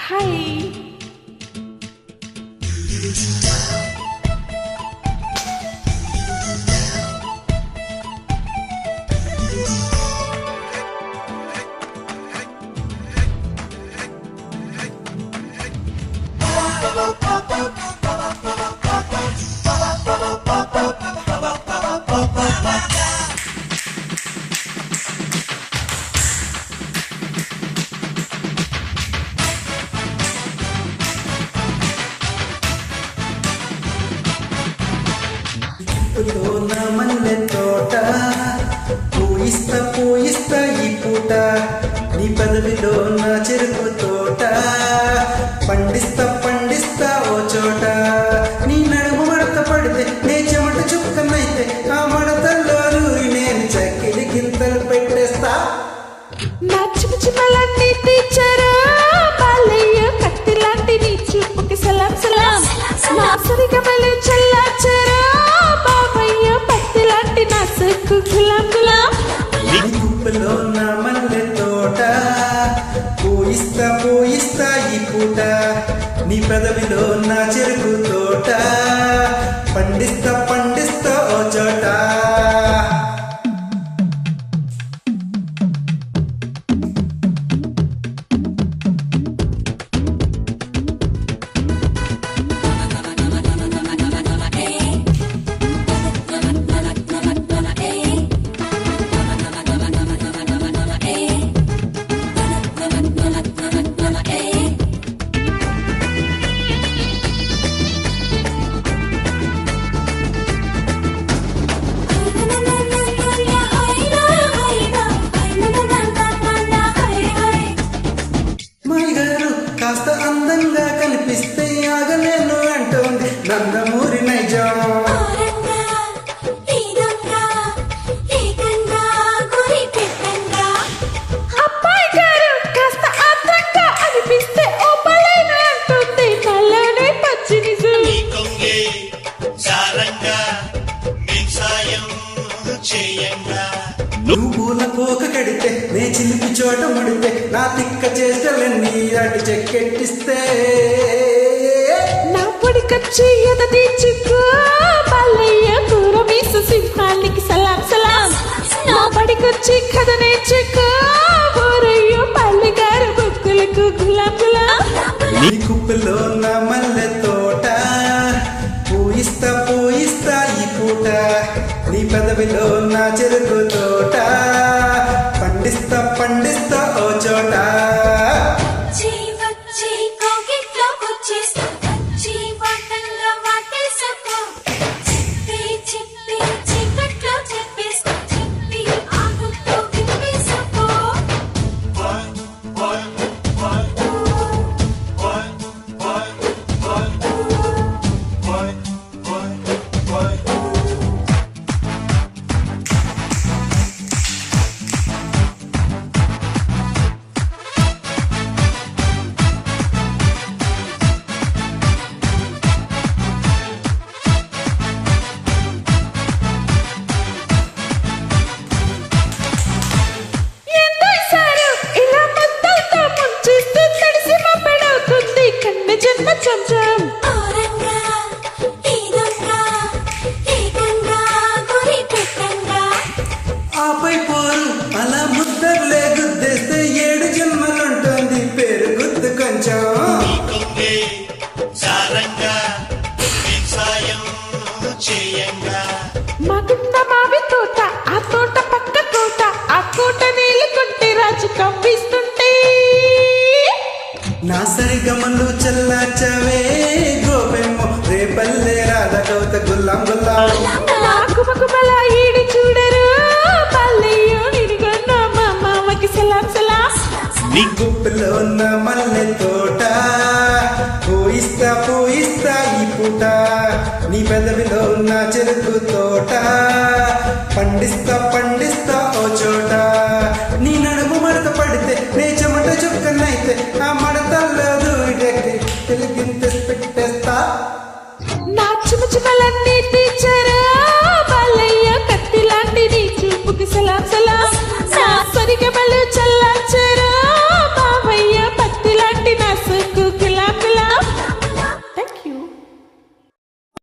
Hi. నా మల్లె తోట పూయిస్తా పూయిస్తా ఈ పూట నీ పదవిలో నా చెరుకు తోట పండిస్తా పండిస్తా ఓ చోట నీ నడుము మడత పడితే నే చెమట చుక్కనైతే ఆ మడతల్లో నేను చక్కిలి గింతలు పెట్టేస్తా. నా చిమచిమలన్నీ తీర్చారా బాలయ్య కత్తి లాంటి నీ చూపుకి సలాం సలాం. నా సరిగమలు చల్లార్చారా బాబయ్య పత్తి లాంటి నా సక్కు గులాం గులాం. నీ గుప్పలో నా మల్లె తోట పూయిస్తా పూయిస్తా ఈ పూట నీ పెదవిలో నా చెరుకు తోట పండిస్తా పండిస్తా ఓ చోట. కాస్త అందంగా కనిపిస్తే ఆగలేను అంటోంది నందమూరి నైజం. అబ్బాయి గారు కాస్త అందంగా అనిపిస్తే ఓ పలైన అంటుంది నల్లనే పచ్చి నిజం. నువ్వు పూల పోక కడితే నే చిలిపి చోట ముడితే నా తిక్క చేష్టలన్నీ అటు చెక్కెట్టిస్తే నా పొడికొచ్చి ఎద తీర్చుకో బాలయ్య కూర మీసు సింహానికి సలాం సలాం. నా పడికొచ్చి కథ నేర్చుకో ఊరయ్య పల్లె గారు బొక్కులకు గులాం గులాం. నీ కుప్పలో నా మల్లె తోట పూయిస్తా పూయిస్తా ఈ పూట నీ పదవిలో నా చెరుకు తోట పండిస్తా పండిస్తా ఓ చోట. ఆపై పోరు అలా ముద్దర్లే గుద్దేస్తే 7 జన్మలుంటుంది పేరు గుద్దు కొంచెం. మగుండ మావి తోట ఆ తోట పక్క కోట ఆ కోట నీళ్ళు కొంటే రాజు కవ్విస్తుంటే నా సరిగమలు చల్లార్చవే గోపెమ్మో రేపల్లె రాధ కవిత గుల్లాం గుల్లాం. కుమకుమల ఈడి చూడరు బాలయ్య నిడిగొన్న మా మామకి సలాం సలాం. నీ గుప్పలో ఉన్న మల్లె తోట పూయిస్తా పూయిస్తా ఈ పూట నీ పెదవిలో ఉన్న చెరుకు తోట పండిస్తా పండిస్తా ఓ చోట నీ నడుము మడత పడితే నే చెమట చుక్కనైతే ఆ మడతల్లో దూడెక్కి తెలిగింత పెట్టేస్తా. నా చిమచిమలన్నీ తీర్చారా బాలయ్య కత్తి లాంటి నీ చూపుకి సలాం సలాం. నా సరిగమలు చల్లార్చారా బావయ్య పత్తి లాంటి నా ముక్కుకి